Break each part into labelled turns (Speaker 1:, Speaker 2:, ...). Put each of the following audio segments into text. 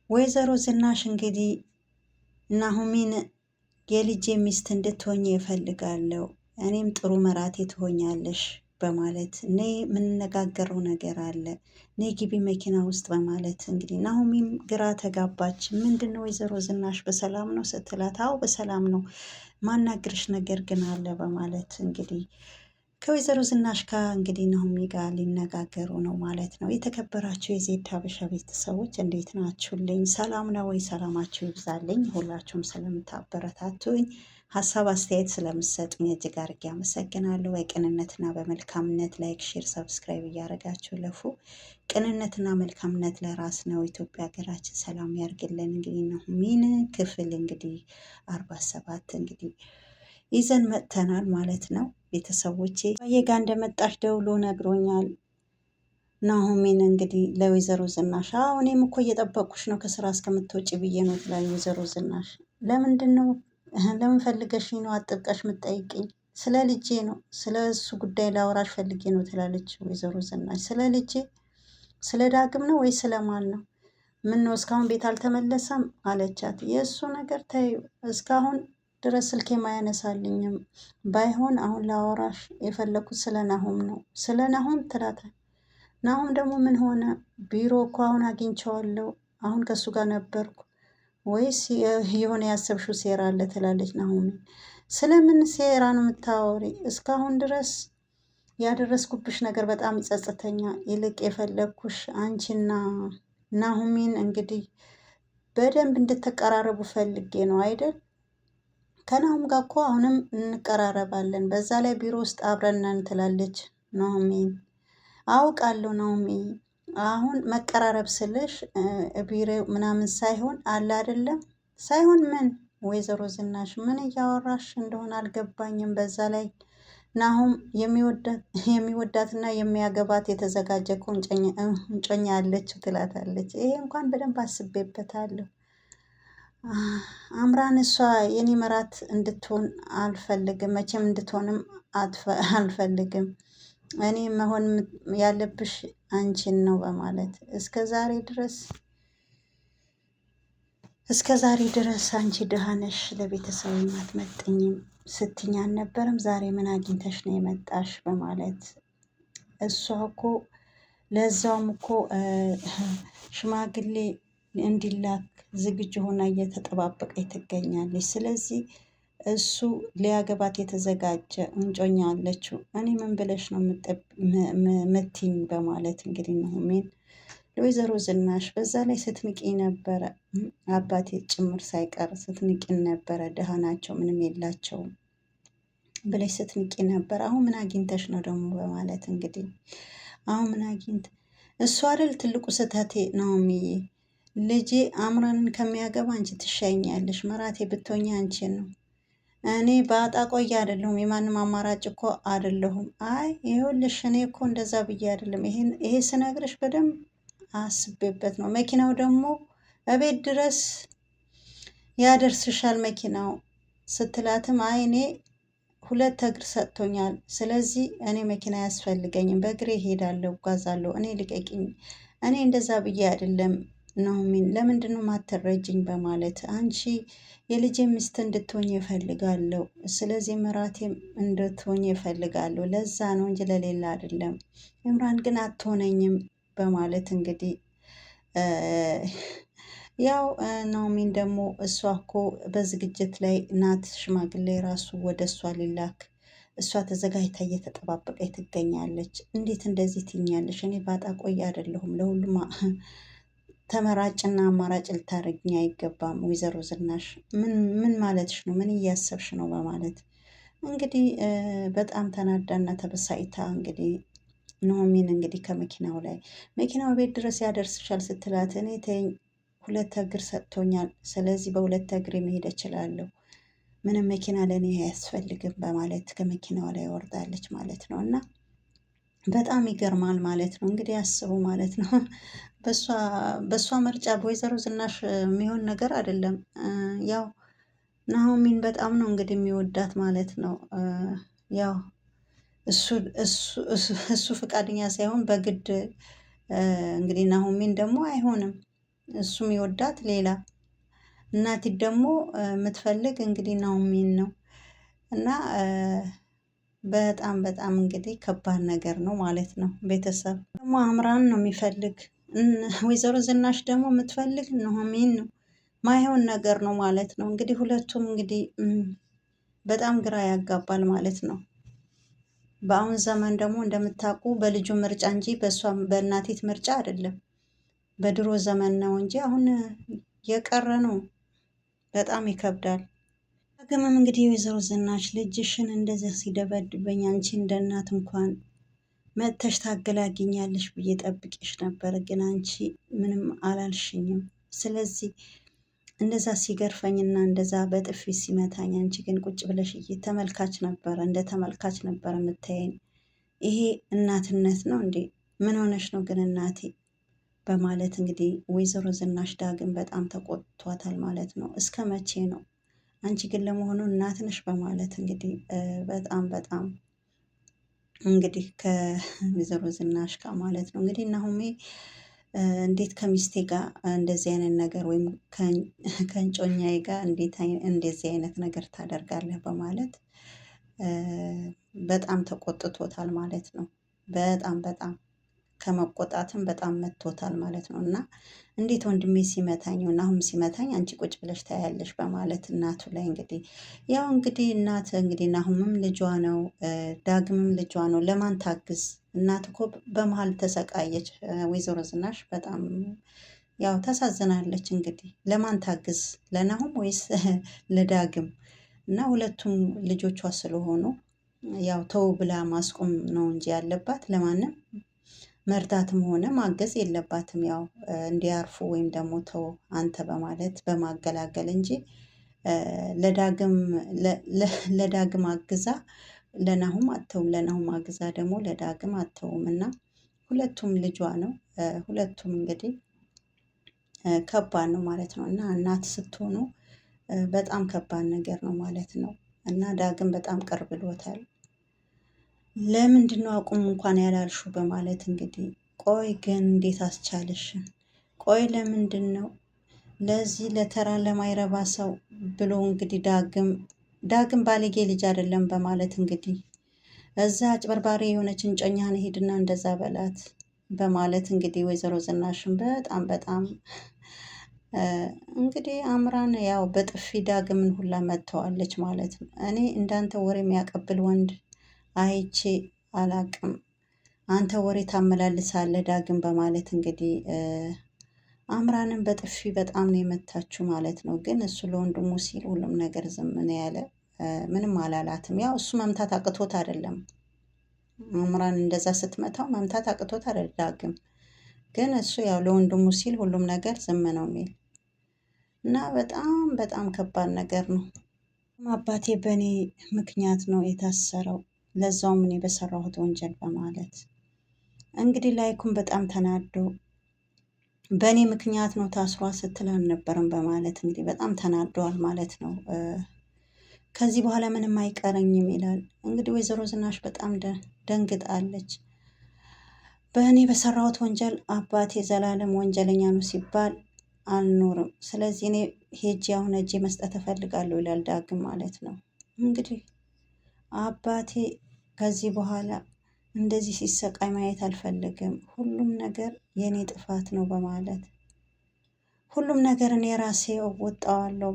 Speaker 1: ወይዘሮ ዝናሽ እንግዲህ ናሆሜን የልጄ ሚስት እንድትሆኝ እፈልጋለሁ፣ እኔም ጥሩ መራቴ ትሆኛለሽ በማለት እኔ የምንነጋገረው ነገር አለ፣ እኔ ግቢ መኪና ውስጥ በማለት እንግዲህ ናሆሜም ግራ ተጋባች። ምንድን ነው ወይዘሮ ዝናሽ በሰላም ነው ስትላት፣ አዎ በሰላም ነው፣ ማናግርሽ ነገር ግን አለ በማለት እንግዲህ ከወይዘሮ ዝናሽ ጋር እንግዲህ ናሆሜ ጋር ሊነጋገሩ ነው ማለት ነው። የተከበራችሁ የዜድ ሀበሻ ቤተሰቦች እንዴት ናችሁልኝ? ሰላም ነው ወይ? ሰላማችሁ ይብዛልኝ። ሁላችሁም ስለምታበረታቱኝ ሀሳብ አስተያየት ስለምሰጡኝ እጅግ አድርጌ አመሰግናለሁ። በቅንነትና በመልካምነት ላይክ፣ ሼር፣ ሰብስክራይብ እያደረጋችሁ ለፉ። ቅንነትና መልካምነት ለራስ ነው። ኢትዮጵያ ሀገራችን ሰላም ያርግልን። እንግዲህ ናሆሜን ክፍል እንግዲህ 47 እንግዲህ ይዘን መጥተናል ማለት ነው። ቤተሰቦቼ የጋ እንደመጣሽ ደውሎ ነግሮኛል። ናሆሜን እንግዲህ ለወይዘሮ ዝናሽ እኔም እኮ እየጠበቅኩሽ ነው ከስራ እስከምትወጪ ብዬ ነው ትላለች ወይዘሮ ዝናሽ። ለምንድን ነው ለምን ፈልገሽኝ ነው አጥብቀሽ የምትጠይቅኝ? ስለ ልጄ ነው፣ ስለ እሱ ጉዳይ ላወራሽ ፈልጌ ነው ትላለች ወይዘሮ ዝናሽ። ስለ ልጄ ስለ ዳግም ነው ወይ ስለማን ነው? ምን ነው እስካሁን ቤት አልተመለሰም አለቻት። የእሱ ነገር ተይው፣ እስካሁን ድረስ ስልኬ አያነሳልኝም። ባይሆን አሁን ላወራሽ የፈለኩት ስለ ናሆም ነው። ስለ ናሆም ትላታል። ናሆም ደግሞ ምን ሆነ? ቢሮ እኮ አሁን አግኝቼዋለሁ። አሁን ከእሱ ጋር ነበርኩ። ወይስ የሆነ ያሰብሽው ሴራ አለ ትላለች ናሆም። ስለምን ሴራ ነው የምታወሪ? እስካሁን ድረስ ያደረስኩብሽ ነገር በጣም ይጸጽተኛል። ይልቅ የፈለግኩሽ አንቺና ናሆሜን እንግዲህ በደንብ እንድትቀራረቡ ፈልጌ ነው አይደል? ከናሆም ጋር እኮ አሁንም እንቀራረባለን። በዛ ላይ ቢሮ ውስጥ አብረን ነን ትላለች ናሆሜን። አውቃለሁ ናሆሜ፣ አሁን መቀራረብ ስልሽ ቢሮ ምናምን ሳይሆን አለ አይደለም። ሳይሆን ምን? ወይዘሮ ዝናሽ ምን እያወራሽ እንደሆነ አልገባኝም። በዛ ላይ ናሆም የሚወዳትና የሚያገባት የተዘጋጀ ቁንጮኛ ያለችው ትላታለች። ይሄ እንኳን በደንብ አስቤበታለሁ። አምራን እሷ የኔ መራት እንድትሆን አልፈልግም፣ መቼም እንድትሆንም አልፈልግም። እኔ መሆን ያለብሽ አንቺን ነው በማለት እስከ ዛሬ ድረስ አንቺ ድሃ ነሽ፣ ለቤተሰብ አትመጥኝም ስትኝ አልነበረም? ዛሬ ምን አግኝተሽ ነው የመጣሽ? በማለት እሷ እኮ ለዛውም እኮ ሽማግሌ እንዲላክ ዝግጁ ሆና እየተጠባበቀች ትገኛለች። ስለዚህ እሱ ሊያገባት የተዘጋጀ እንጮኛ አለችው። እኔ ምን ብለሽ ነው ምትኝ? በማለት እንግዲህ ናሆሜን ለወይዘሮ ዝናሽ በዛ ላይ ስትንቂ ነበረ፣ አባቴ ጭምር ሳይቀር ስትንቂን ነበረ። ደሃ ናቸው ምንም የላቸውም ብለሽ ስትንቂ ነበር። አሁን ምን አግኝተሽ ነው ደግሞ? በማለት እንግዲህ አሁን ምን አግኝት እሱ አይደል ትልቁ ስህተቴ ናሆምዬ፣ ልጄ አምራንን ከሚያገባ አንቺ ትሻኛለሽ። መራቴ ብትሆኚ አንቺ ነው። እኔ በአጣ ቆይ አይደለሁም፣ የማንም አማራጭ እኮ አይደለሁም። አይ ይኸውልሽ፣ እኔ እኮ እንደዛ ብዬ አይደለም። ይሄ ስነግርሽ በደንብ አስቤበት ነው። መኪናው ደግሞ እቤት ድረስ ያደርስሻል መኪናው ስትላትም፣ አይ እኔ 2 እግር ሰጥቶኛል። ስለዚህ እኔ መኪና አያስፈልገኝም፣ በእግሬ እሄዳለሁ፣ እጓዛለሁ። እኔ ልቀቂኝ። እኔ እንደዛ ብዬ አይደለም ናሆሜን፣ ለምንድን ነው ማትረጅኝ? በማለት አንቺ የልጄ ሚስት እንድትሆኝ እፈልጋለሁ። ስለዚህ ምራቴም እንድትሆኝ እፈልጋለሁ። ለዛ ነው እንጂ ለሌላ አይደለም። እምራን ግን አትሆነኝም በማለት እንግዲህ ያው ናሆሜን ደግሞ እሷ እኮ በዝግጅት ላይ ናት፣ ሽማግሌ ራሱ ወደ እሷ ሊላክ እሷ ተዘጋጅታ እየተጠባበቀች ትገኛለች። እንዴት እንደዚህ ትኛለሽ? እኔ ባጣ ቆይ አይደለሁም፣ ለሁሉም ተመራጭና አማራጭ ልታደርግኝ አይገባም። ወይዘሮ ዝናሽ ምን ማለትሽ ነው? ምን እያሰብሽ ነው? በማለት እንግዲህ በጣም ተናዳና ተበሳጭታ እንግዲህ ናሆሜን እንግዲህ ከመኪናው ላይ መኪናው ቤት ድረስ ያደርስሻል ስትላት፣ እኔ ተይኝ፣ 2 እግር ሰጥቶኛል። ስለዚህ በ2 እግሬ መሄድ እችላለሁ። ምንም መኪና ለእኔ አያስፈልግም በማለት ከመኪናዋ ላይ ወርዳለች ማለት ነው። እና በጣም ይገርማል ማለት ነው። እንግዲህ አስቡ ማለት ነው። በእሷ ምርጫ በወይዘሮ ዝናሽ የሚሆን ነገር አይደለም። ያው ናሆሜን በጣም ነው እንግዲህ የሚወዳት ማለት ነው። ያው እሱ ፈቃደኛ ሳይሆን በግድ እንግዲህ ናሆሜን ደግሞ አይሆንም። እሱም ይወዳት ሌላ እናቲ ደግሞ የምትፈልግ እንግዲህ ናሆሜን ነው። እና በጣም በጣም እንግዲህ ከባድ ነገር ነው ማለት ነው። ቤተሰብ ደግሞ አምራን ነው የሚፈልግ፣ ወይዘሮ ዝናሽ ደግሞ የምትፈልግ ናሆሜን ነው። ማይሆን ነገር ነው ማለት ነው። እንግዲህ ሁለቱም እንግዲህ በጣም ግራ ያጋባል ማለት ነው። በአሁን ዘመን ደግሞ እንደምታውቁ በልጁ ምርጫ እንጂ በእሷም በእናቲት ምርጫ አይደለም። በድሮ ዘመን ነው እንጂ አሁን የቀረ ነው። በጣም ይከብዳል። ዳግምም እንግዲህ የወይዘሮ ዝናሽ ልጅሽን እንደዚህ ሲደበድበኝ አንቺ እንደ እናት እንኳን መጥተሽ ታገላግኛለሽ ብዬ ጠብቄሽ ነበር፣ ግን አንቺ ምንም አላልሽኝም። ስለዚህ እንደዛ ሲገርፈኝና እንደዛ በጥፊ ሲመታኝ አንቺ ግን ቁጭ ብለሽ ተመልካች ነበረ፣ እንደ ተመልካች ነበረ የምታየኝ። ይሄ እናትነት ነው እንዴ? ምን ሆነሽ ነው ግን እናቴ? በማለት እንግዲህ ወይዘሮ ዝናሽ ዳግም በጣም ተቆጥቷታል ማለት ነው። እስከ መቼ ነው አንቺ ግን ለመሆኑ እናት ነሽ? በማለት እንግዲህ በጣም በጣም እንግዲህ ከወይዘሮ ዝናሽ ጋር ማለት ነው እንግዲህ ናሆሜ እንዴት ከሚስቴ ጋር እንደዚህ አይነት ነገር ወይም ከእጮኛዬ ጋር እንዴት እንደዚህ አይነት ነገር ታደርጋለህ? በማለት በጣም ተቆጥቶታል ማለት ነው። በጣም በጣም ከመቆጣትም በጣም መቶታል ማለት ነው። እና እንዴት ወንድሜ ሲመታኝ ናሁም ሲመታኝ አንቺ ቁጭ ብለሽ ታያለሽ? በማለት እናቱ ላይ እንግዲህ ያው እንግዲህ እናት እንግዲህ ናሁምም ልጇ ነው፣ ዳግምም ልጇ ነው። ለማን ታግዝ? እናት እኮ በመሀል ተሰቃየች። ወይዘሮ ዝናሽ በጣም ያው ታሳዝናለች። እንግዲህ ለማን ታግዝ? ለናሁም ወይስ ለዳግም? እና ሁለቱም ልጆቿ ስለሆኑ ያው ተው ብላ ማስቆም ነው እንጂ ያለባት ለማንም መርዳትም ሆነ ማገዝ የለባትም። ያው እንዲያርፉ ወይም ደግሞ ተው አንተ በማለት በማገላገል እንጂ ለዳግም አግዛ ለናሁም አተውም፣ ለናሁም አግዛ ደግሞ ለዳግም አተውም። እና ሁለቱም ልጇ ነው። ሁለቱም እንግዲህ ከባድ ነው ማለት ነው። እና እናት ስትሆኑ በጣም ከባድ ነገር ነው ማለት ነው። እና ዳግም በጣም ቅርብ ብሎታል። ለምንድን ነው አቁም እንኳን ያላልሹ? በማለት እንግዲህ ቆይ ግን እንዴት አስቻለሽ? ቆይ ለምንድን ነው ለዚህ ለተራ ለማይረባ ሰው ብሎ እንግዲህ ዳግም ባለጌ ልጅ አይደለም በማለት እንግዲህ እዛ አጭበርባሪ የሆነች እንጨኛን ሄድና እንደዛ በላት በማለት እንግዲህ ወይዘሮ ዝናሽን በጣም በጣም እንግዲህ አምራን ያው በጥፊ ዳግምን ሁላ መጥተዋለች ማለት ነው። እኔ እንዳንተ ወሬ የሚያቀብል ወንድ አይቼ አላቅም፣ አንተ ወሬ ታመላልሳለህ ዳግም በማለት እንግዲህ አምራንን በጥፊ በጣም ነው የመታችው ማለት ነው። ግን እሱ ለወንድሙ ሲል ሁሉም ነገር ዝም ነው ያለ፣ ምንም አላላትም። ያው እሱ መምታት አቅቶት አይደለም፣ አምራን እንደዛ ስትመታው መምታት አቅቶት አይደለም ዳግም፣ ግን እሱ ያው ለወንድሙ ሲል ሁሉም ነገር ዝም ነው የሚል እና በጣም በጣም ከባድ ነገር ነው። አባቴ በእኔ ምክንያት ነው የታሰረው፣ ለዛውም እኔ በሰራሁት ወንጀል በማለት እንግዲህ ላይኩም በጣም ተናዶ በእኔ ምክንያት ነው ታስሯ ስትል አልነበረም በማለት እንግዲህ በጣም ተናደዋል ማለት ነው። ከዚህ በኋላ ምንም አይቀረኝም ይላል እንግዲህ። ወይዘሮ ዝናሽ በጣም ደንግጣለች። በእኔ በሰራሁት ወንጀል አባቴ ዘላለም ወንጀለኛ ነው ሲባል አልኖርም። ስለዚህ እኔ ሄጄ አሁን እጄ መስጠት እፈልጋለሁ ይላል ዳግም ማለት ነው። እንግዲህ አባቴ ከዚህ በኋላ እንደዚህ ሲሰቃይ ማየት አልፈልግም፣ ሁሉም ነገር የእኔ ጥፋት ነው በማለት ሁሉም ነገር እኔ ራሴ እወጣዋለሁ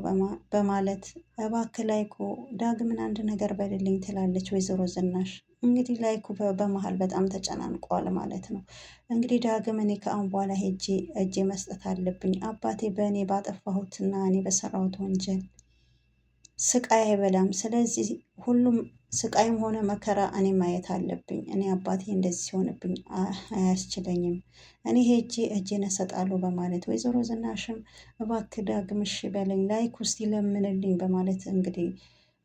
Speaker 1: በማለት እባክህ ላይኩ ዳግምን አንድ ነገር በልልኝ ትላለች ወይዘሮ ዝናሽ። እንግዲህ ላይኩ በመሀል በጣም ተጨናንቋል ማለት ነው። እንግዲህ ዳግም እኔ ከአሁን በኋላ ሄጄ እጄ መስጠት አለብኝ፣ አባቴ በእኔ ባጠፋሁትና እኔ በሰራሁት ወንጀል ስቃይ አይበላም። ስለዚህ ሁሉም ስቃይም ሆነ መከራ እኔ ማየት አለብኝ። እኔ አባቴ እንደዚህ ሲሆንብኝ አያስችለኝም። እኔ ሄጄ እጄን እሰጣለሁ በማለት ወይዘሮ ዝናሽም እባክህ ዳግም እሺ በለኝ፣ ላይኩ እስቲ ለምንልኝ በማለት እንግዲህ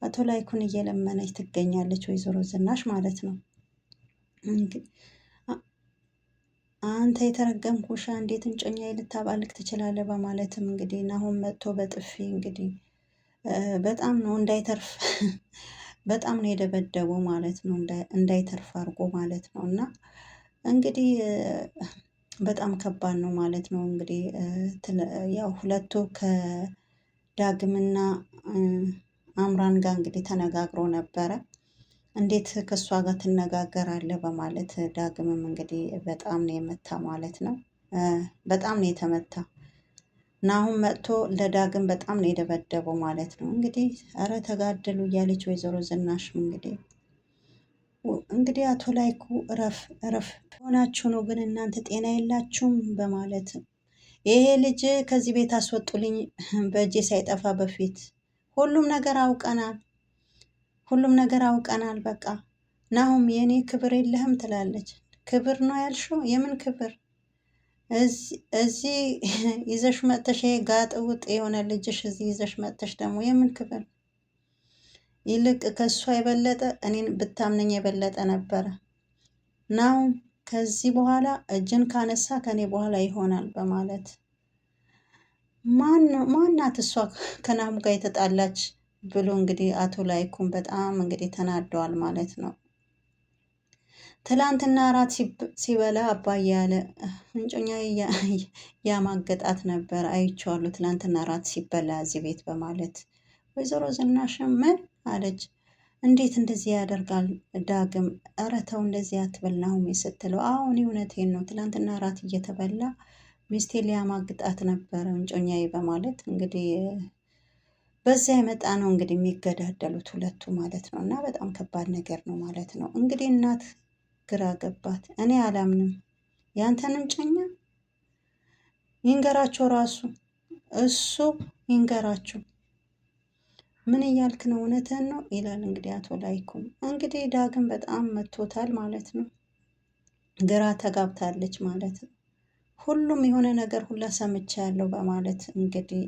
Speaker 1: አቶ ላይኩን እየለመነች ትገኛለች ወይዘሮ ዝናሽ ማለት ነው። አንተ የተረገምክ ውሻ እንዴት እንጮኛዬ ልታባልቅ ትችላለህ? በማለትም እንግዲህ ናሆም መጥቶ በጥፊ እንግዲህ በጣም ነው እንዳይተርፍ በጣም ነው የደበደበው ማለት ነው። እንዳይተርፍ አድርጎ ማለት ነው። እና እንግዲህ በጣም ከባድ ነው ማለት ነው። እንግዲህ ያው ሁለቱ ከዳግምና አምራን ጋር እንግዲህ ተነጋግሮ ነበረ። እንዴት ከእሷ ጋር ትነጋገራለህ በማለት ዳግምም እንግዲህ በጣም ነው የመታ ማለት ነው። በጣም ነው የተመታ። ናሁም መጥቶ ለዳግም በጣም ነው የደበደበው ማለት ነው። እንግዲህ እረ ተጋደሉ እያለች ወይዘሮ ዝናሽም እንግዲህ አቶ ላይኩ እረፍ እረፍ ሆናችሁ ነው ግን እናንተ ጤና የላችሁም በማለት ይሄ ልጅ ከዚህ ቤት አስወጡልኝ በእጄ ሳይጠፋ በፊት ሁሉም ነገር አውቀናል፣ ሁሉም ነገር አውቀናል። በቃ ናሁም የኔ ክብር የለህም ትላለች። ክብር ነው ያልሽው? የምን ክብር? እዚህ ይዘሽ መጥተሽ ይሄ ጋጥ ውጥ የሆነ ልጅሽ እዚህ ይዘሽ መጥተሽ ደግሞ የምን ክብር? ይልቅ ከእሷ የበለጠ እኔን ብታምነኝ የበለጠ ነበረ። ናሁም ከዚህ በኋላ እጅን ካነሳ ከኔ በኋላ ይሆናል በማለት ማናት እሷ ከናሁም ጋር የተጣላች ብሎ እንግዲህ አቶ ላይኩን በጣም እንግዲህ ተናደዋል ማለት ነው። ትላንትና እራት ሲበላ አባዬ ያለ እንጮኛ ያማገጣት ነበር አይቼዋለሁ፣ ትላንትና እራት ሲበላ እዚህ ቤት በማለት ወይዘሮ ዝናሽም ምን አለች? እንዴት እንደዚህ ያደርጋል ዳግም? ኧረ ተው እንደዚህ አትበል ናሁሜ ስትለው፣ አሁን እውነቴን ነው ትላንትና እራት እየተበላ ሚስቴ ሊያማግጣት ነበረ እንጮኛዬ በማለት እንግዲህ በዚያ የመጣ ነው እንግዲህ የሚገዳደሉት ሁለቱ ማለት ነው። እና በጣም ከባድ ነገር ነው ማለት ነው። እንግዲህ እናት ግራ ገባት። እኔ አላምንም ያንተን እንጨኛ ይንገራቸው ራሱ እሱ ይንገራቸው። ምን እያልክ ነው? እውነትህን ነው ይላል እንግዲህ አቶ ላይኩም። እንግዲህ ዳግም በጣም መቶታል ማለት ነው። ግራ ተጋብታለች ማለት ነው። ሁሉም የሆነ ነገር ሁላ ሰምቻለሁ በማለት እንግዲህ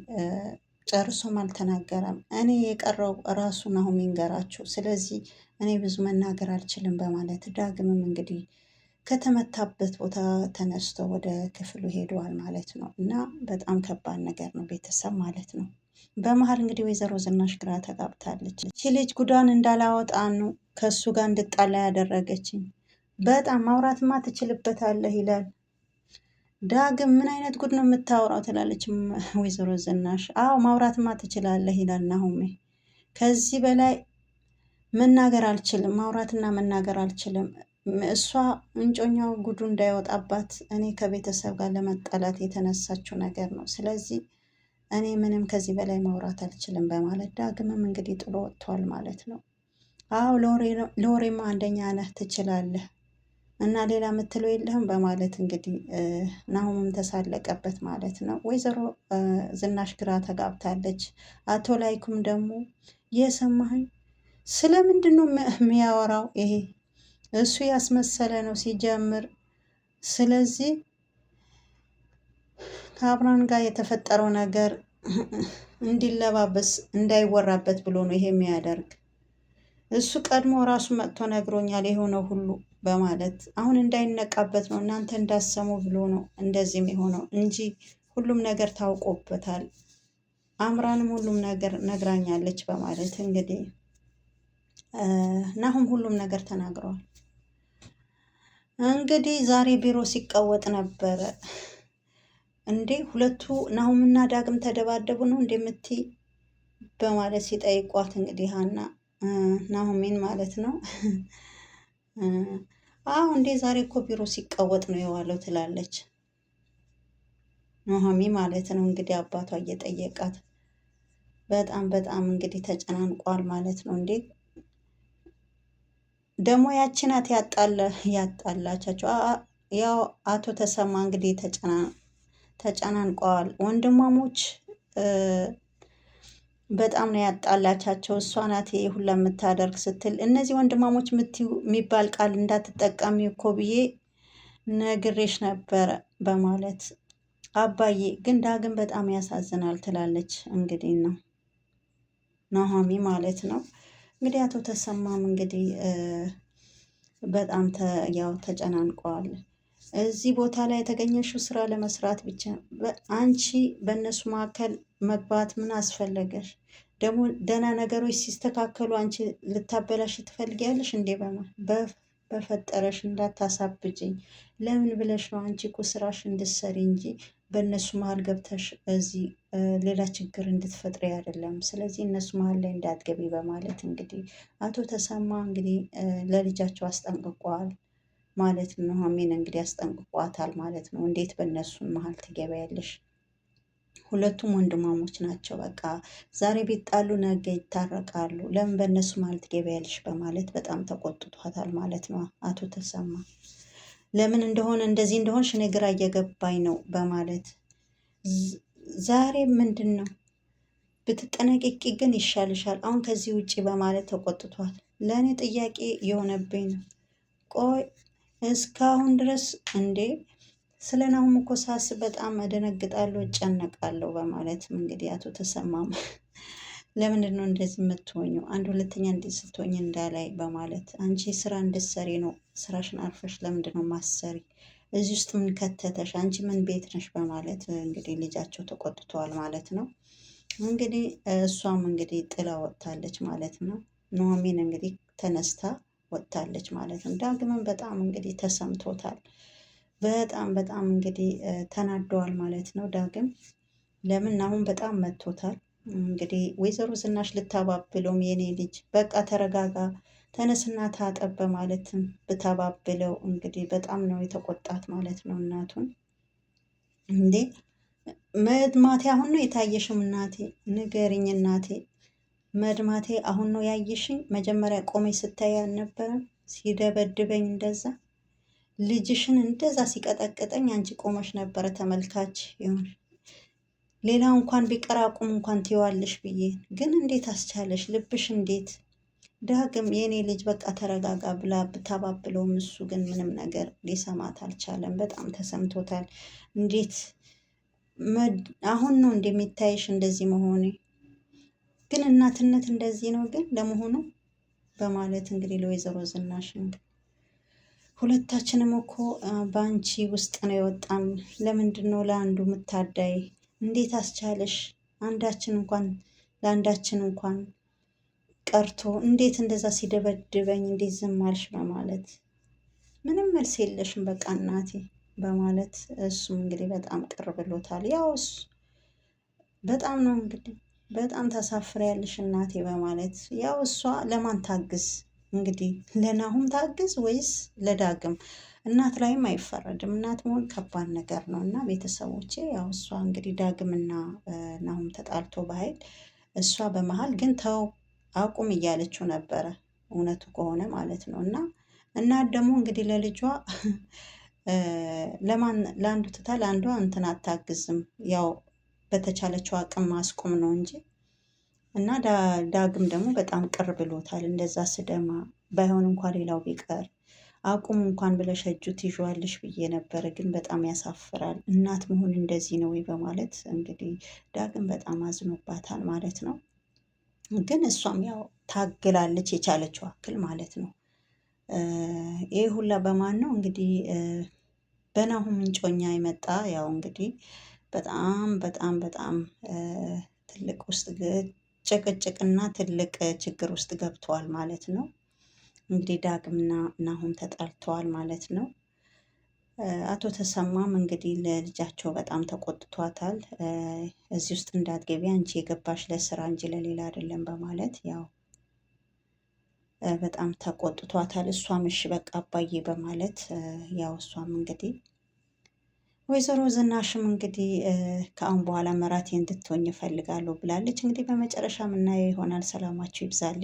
Speaker 1: ጨርሶም አልተናገረም። እኔ የቀረው ራሱ ናሁም ይንገራቸው፣ ስለዚህ እኔ ብዙ መናገር አልችልም በማለት ዳግምም እንግዲህ ከተመታበት ቦታ ተነስቶ ወደ ክፍሉ ሄደዋል ማለት ነው። እና በጣም ከባድ ነገር ነው ቤተሰብ ማለት ነው። በመሀል እንግዲህ ወይዘሮ ዝናሽ ግራ ተጋብታለች። ይቺ ልጅ ጉዷን እንዳላወጣ ነው ከእሱ ጋር እንድጣላ ያደረገችኝ። በጣም ማውራትማ ትችልበታለህ ይላል ዳግም። ምን አይነት ጉድ ነው የምታወራው ትላለች ወይዘሮ ዝናሽ። አዎ ማውራትማ ትችላለህ ይላል ናሁሜ። ከዚህ በላይ መናገር አልችልም፣ ማውራትና መናገር አልችልም። እሷ እንጮኛው ጉዱ እንዳይወጣባት እኔ ከቤተሰብ ጋር ለመጣላት የተነሳችው ነገር ነው። ስለዚህ እኔ ምንም ከዚህ በላይ ማውራት አልችልም በማለት ዳግምም እንግዲህ ጥሎ ወጥቷል ማለት ነው። አዎ ለወሬማ አንደኛ ነህ ትችላለህ እና ሌላ የምትለው የለህም በማለት እንግዲህ ናሁምም ተሳለቀበት ማለት ነው። ወይዘሮ ዝናሽ ግራ ተጋብታለች። አቶ ላይኩም ደግሞ የሰማኸኝ ስለምንድን ነው የሚያወራው? ይሄ እሱ ያስመሰለ ነው ሲጀምር። ስለዚህ ከአብራን ጋር የተፈጠረው ነገር እንዲለባበስ እንዳይወራበት ብሎ ነው ይሄ የሚያደርግ። እሱ ቀድሞ ራሱ መጥቶ ነግሮኛል የሆነው ሁሉ በማለት አሁን እንዳይነቃበት ነው እናንተ እንዳሰሙ ብሎ ነው እንደዚህም የሆነው እንጂ ሁሉም ነገር ታውቆበታል። አምራንም ሁሉም ነገር ነግራኛለች በማለት እንግዲህ ናሁም ሁሉም ነገር ተናግረዋል። እንግዲህ ዛሬ ቢሮ ሲቀወጥ ነበረ። እንዴ ሁለቱ ናሁምና ዳግም ተደባደቡ ነው እንደምትይ በማለት ሲጠይቋት እንግዲህ ሀና ናሁሜን ማለት ነው። አዎ እንዴ ዛሬ እኮ ቢሮ ሲቀወጥ ነው የዋለው ትላለች ኑሃሚ ማለት ነው። እንግዲህ አባቷ እየጠየቃት በጣም በጣም እንግዲህ ተጨናንቋል ማለት ነው። እንዴ ደግሞ ያቺ ናት ያጣላቻቸው። ያው አቶ ተሰማ እንግዲህ ተጨናንቀዋል። ወንድማሞች በጣም ነው ያጣላቻቸው። እሷ ናት ይሄ ሁላ የምታደርግ ስትል እነዚህ ወንድማሞች የሚባል ቃል እንዳትጠቀሚ እኮ ብዬ ነግሬሽ ነበረ በማለት አባዬ ግን ዳግም በጣም ያሳዝናል ትላለች። እንግዲህ ነው ኑሃሚ ማለት ነው። እንግዲህ አቶ ተሰማም እንግዲህ በጣም ያው ተጨናንቀዋል። እዚህ ቦታ ላይ የተገኘሽው ስራ ለመስራት ብቻ፣ አንቺ በእነሱ መካከል መግባት ምን አስፈለገሽ? ደግሞ ደህና ነገሮች ሲስተካከሉ አንቺ ልታበላሽ ትፈልጊያለሽ እንዴ? በፈጠረሽ እንዳታሳብጭኝ። ለምን ብለሽ ነው? አንቺ እኮ ስራሽ እንድትሰሪ እንጂ በእነሱ መሀል ገብተሽ እዚህ ሌላ ችግር እንድትፈጥሪ አይደለም። ስለዚህ እነሱ መሀል ላይ እንዳትገቢ በማለት እንግዲህ አቶ ተሰማ እንግዲህ ለልጃቸው አስጠንቅቋል ማለት ነው። ኑሐሚን እንግዲህ አስጠንቅቋታል ማለት ነው። እንዴት በእነሱን መሀል ትገቢያለሽ? ሁለቱም ወንድማሞች ናቸው። በቃ ዛሬ ቢጣሉ ነገ ይታረቃሉ። ለምን በእነሱ መሀል ትገቢያለሽ? በማለት በጣም ተቆጥቷታል ማለት ነው አቶ ተሰማ። ለምን እንደሆነ እንደዚህ እንደሆንሽ እኔ ግራ እየገባኝ ነው በማለት ዛሬ ምንድን ነው ብትጠነቀቂ ግን ይሻልሻል አሁን ከዚህ ውጪ በማለት ተቆጥቷል። ለእኔ ጥያቄ የሆነብኝ ነው። ቆይ እስካሁን ድረስ እንዴ ስለ ናሁም እኮ ሳስብ በጣም እደነግጣለሁ፣ እጨነቃለሁ በማለትም እንግዲህ አቶ ተሰማም ለምንድን ነው እንደዚህ የምትሆኙ? አንድ ሁለተኛ እንዴት ስትሆኝ እንዳላይ በማለት አንቺ ስራ እንድትሰሪ ነው ስራሽን አርፈሽ ለምንድን ነው ማሰሪ? እዚህ ውስጥ ምን ከተተሽ? አንቺ ምን ቤት ነሽ? በማለት እንግዲህ ልጃቸው ተቆጥተዋል ማለት ነው። እንግዲህ እሷም እንግዲህ ጥላ ወጥታለች ማለት ነው። ኑሐሚን እንግዲህ ተነስታ ወጥታለች ማለት ነው። ዳግምን በጣም እንግዲህ ተሰምቶታል። በጣም በጣም እንግዲህ ተናደዋል ማለት ነው ዳግም። ለምን አሁን በጣም መቶታል። እንግዲህ ወይዘሮ ዝናሽ ልታባብለውም የኔ ልጅ በቃ ተረጋጋ፣ ተነስና ታጠብ በማለትም ብታባብለው እንግዲህ በጣም ነው የተቆጣት ማለት ነው እናቱን። እንዴ መድማቴ አሁን ነው የታየሽም? እናቴ ንገሪኝ እናቴ፣ መድማቴ አሁን ነው ያየሽኝ? መጀመሪያ ቆመኝ ስታይ አልነበረም? ሲደበድበኝ እንደዛ ልጅሽን እንደዛ ሲቀጠቅጠኝ አንቺ ቆመሽ ነበረ ተመልካች ይሆን? ሌላው እንኳን ቢቀር አቁም እንኳን ትይዋለሽ ብዬ ግን እንዴት አስቻለሽ? ልብሽ እንዴት? ዳግም የኔ ልጅ በቃ ተረጋጋ ብላ ብታባብለውም እሱ ግን ምንም ነገር ሊሰማት አልቻለም። በጣም ተሰምቶታል። እንዴት አሁን ነው እንደሚታይሽ እንደዚህ መሆኔ? ግን እናትነት እንደዚህ ነው ግን ለመሆኑ በማለት እንግዲህ ለወይዘሮ ዝናሽ ሁለታችንም እኮ በአንቺ ውስጥ ነው የወጣን። ለምንድን ነው ለአንዱ የምታዳይ? እንዴት አስቻለሽ? አንዳችን እንኳን ለአንዳችን እንኳን ቀርቶ እንዴት እንደዛ ሲደበድበኝ እንዴት ዝም አልሽ? በማለት ምንም መልስ የለሽም በቃ እናቴ በማለት እሱም እንግዲህ በጣም ቅር ብሎታል። ያው እሱ በጣም ነው እንግዲህ በጣም ታሳፍሪያለሽ እናቴ በማለት ያው እሷ ለማን ታግዝ እንግዲህ ለናሁም ታግዝ ወይስ ለዳግም? እናት ላይም አይፈረድም። እናት መሆን ከባድ ነገር ነው። እና ቤተሰቦቼ ያው እሷ እንግዲህ ዳግምና ናሁም ተጣልቶ በኃይል እሷ በመሀል ግን ተው አቁም እያለችው ነበረ፣ እውነቱ ከሆነ ማለት ነው። እና እናት ደግሞ እንግዲህ ለልጇ ለማን ለአንዱ ትታ ለአንዷ እንትን አታግዝም። ያው በተቻለችው አቅም ማስቆም ነው እንጂ እና ዳግም ደግሞ በጣም ቅር ብሎታል። እንደዛ ስደማ ባይሆን እንኳን ሌላው ቢቀር አቁም እንኳን ብለሽ እጁ ትይዣዋለሽ ብዬ ነበረ፣ ግን በጣም ያሳፍራል። እናት መሆን እንደዚህ ነው ወይ? በማለት እንግዲህ ዳግም በጣም አዝኖባታል ማለት ነው። ግን እሷም ያው ታግላለች የቻለችው አክል ማለት ነው። ይህ ሁላ በማን ነው እንግዲህ በናሁም ምንጮኛ የመጣ ያው እንግዲህ በጣም በጣም በጣም ትልቅ ውስጥ ጭቅጭቅና ትልቅ ችግር ውስጥ ገብተዋል ማለት ነው። እንግዲህ ዳግምና ናሁም ተጣልተዋል ማለት ነው። አቶ ተሰማም እንግዲህ ለልጃቸው በጣም ተቆጥቷታል። እዚህ ውስጥ እንዳትገቢ አንቺ የገባሽ ለስራ እንጂ ለሌላ አይደለም በማለት ያው በጣም ተቆጥቷታል። እሷም እሺ በቃ አባዬ በማለት ያው እሷም እንግዲህ ወይዘሮ ዝናሽም እንግዲህ ከአሁን በኋላ መራቴ እንድትሆኝ እፈልጋለሁ ብላለች። እንግዲህ በመጨረሻ የምናየው ይሆናል። ሰላማችሁ ይብዛልኝ።